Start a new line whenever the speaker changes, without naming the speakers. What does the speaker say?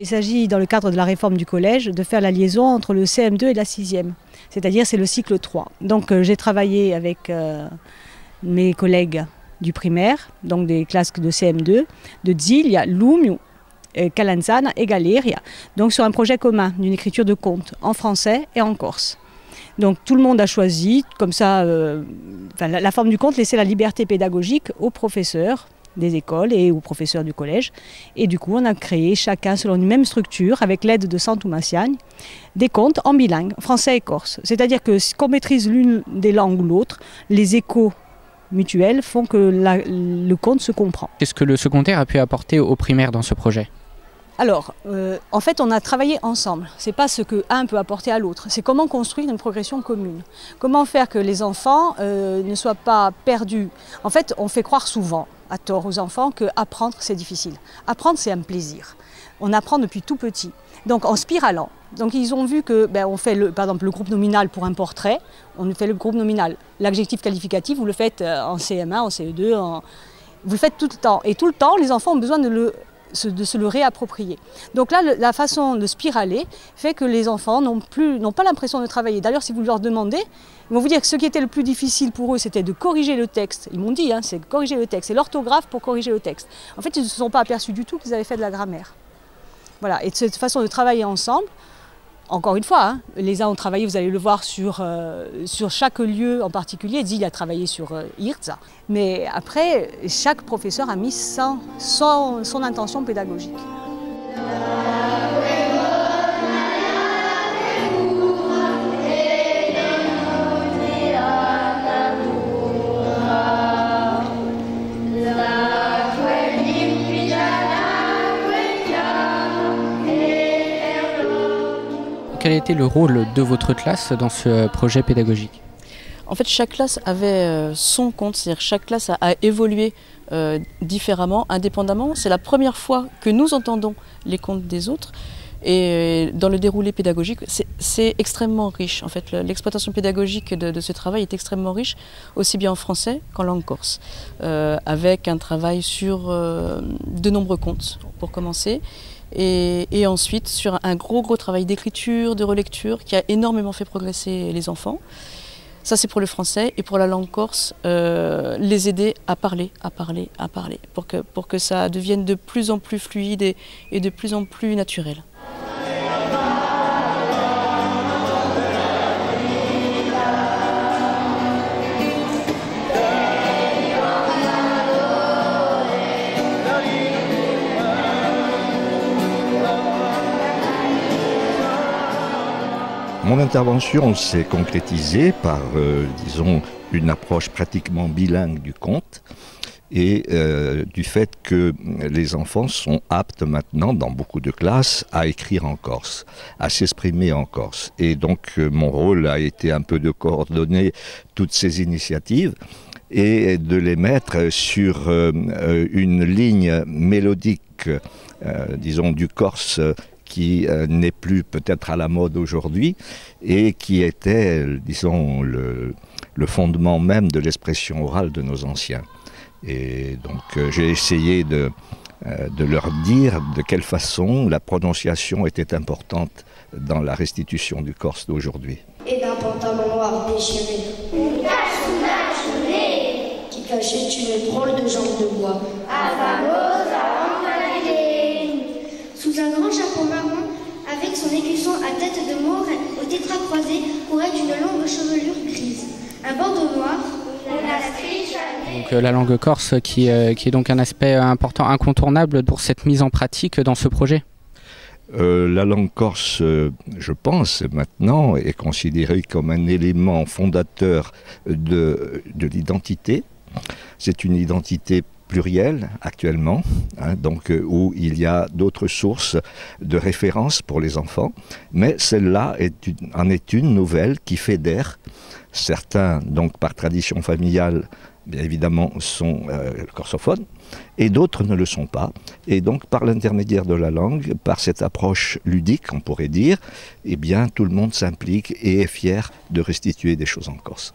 Il s'agit, dans le cadre de la réforme du collège, de faire la liaison entre le CM2 et la 6e. C'est-à-dire c'est le cycle 3. Donc j'ai travaillé avec mes collègues du primaire, donc des classes de CM2, de Ziglia, Lumio, Calanzana et Galeria, donc sur un projet commun d'une écriture de contes en français et en corse. Donc tout le monde a choisi, comme ça, la forme du conte laissait la liberté pédagogique aux professeurs des écoles et aux professeurs du collège. Et du coup, on a créé chacun selon une même structure, avec l'aide de Santu Massiagne, des contes en bilingue, français et corse. C'est-à-dire que qu'on maîtrise l'une des langues ou l'autre, les échos mutuels font que le conte se comprend.
Qu'est-ce que le secondaire a pu apporter aux primaires dans ce projet ?
Alors, en fait, on a travaillé ensemble. C'est pas ce que un peut apporter à l'autre. C'est comment construire une progression commune. Comment faire que les enfants ne soient pas perdus. En fait, on fait croire souvent, à tort aux enfants, que apprendre c'est difficile. Apprendre c'est un plaisir. On apprend depuis tout petit. Donc en spiralant. Donc ils ont vu que, on fait par exemple le groupe nominal pour un portrait. On fait le groupe nominal. L'adjectif qualificatif, vous le faites en CM1, en CE2, vous le faites tout le temps. Et tout le temps, les enfants ont besoin de se le réapproprier. Donc là, la façon de spiraler fait que les enfants n'ont pas l'impression de travailler. D'ailleurs, si vous leur demandez, ils vont vous dire que ce qui était le plus difficile pour eux, c'était de corriger le texte. Ils m'ont dit, c'est de corriger le texte, c'est l'orthographe pour corriger le texte. En fait, ils ne se sont pas aperçus du tout qu'ils avaient fait de la grammaire. Voilà, et de cette façon de travailler ensemble, encore une fois, les uns ont travaillé, vous allez le voir, sur chaque lieu en particulier. Zil a travaillé sur Irza. Mais après, chaque professeur a mis son intention pédagogique.
Quel a été le rôle de votre classe dans ce projet pédagogique ?
En fait, chaque classe avait son conte, c'est-à-dire chaque classe a évolué différemment, indépendamment. C'est la première fois que nous entendons les contes des autres. Et dans le déroulé pédagogique, c'est extrêmement riche. En fait, l'exploitation pédagogique de ce travail est extrêmement riche, aussi bien en français qu'en langue corse, avec un travail sur de nombreux contes, pour commencer. Et ensuite sur un gros travail d'écriture, de relecture qui a énormément fait progresser les enfants. Ça c'est pour le français, et pour la langue corse, les aider à parler, pour que ça devienne de plus en plus fluide et de plus en plus naturel.
Mon intervention s'est concrétisée par, disons, une approche pratiquement bilingue du conte et du fait que les enfants sont aptes maintenant, dans beaucoup de classes, à écrire en corse, à s'exprimer en corse. Et donc, mon rôle a été un peu de coordonner toutes ces initiatives et de les mettre sur une ligne mélodique, disons, du corse, qui n'est plus peut-être à la mode aujourd'hui et qui était, disons, le fondement même de l'expression orale de nos anciens. Et donc j'ai essayé de leur dire de quelle façon la prononciation était importante dans la restitution du corse d'aujourd'hui.
Et d'un pantalon noir déchiré, une tache sous la journée, qui cachait une drôle de jambe de bois, sous un grand chapeau marron, avec son écusson à tête de mort au tétra croisé, courait une longue chevelure grise. Un bandeau noir.
Donc la langue corse qui est donc un aspect important, incontournable pour cette mise en pratique dans ce projet.
La langue corse, je pense, maintenant, est considérée comme un élément fondateur de l'identité. C'est une identité pluriel actuellement, donc où il y a d'autres sources de référence pour les enfants, mais celle-là en est une nouvelle qui fédère. Certains, donc par tradition familiale, bien évidemment, sont corsophones, et d'autres ne le sont pas. Et donc par l'intermédiaire de la langue, par cette approche ludique, on pourrait dire, eh bien tout le monde s'implique et est fier de restituer des choses en Corse.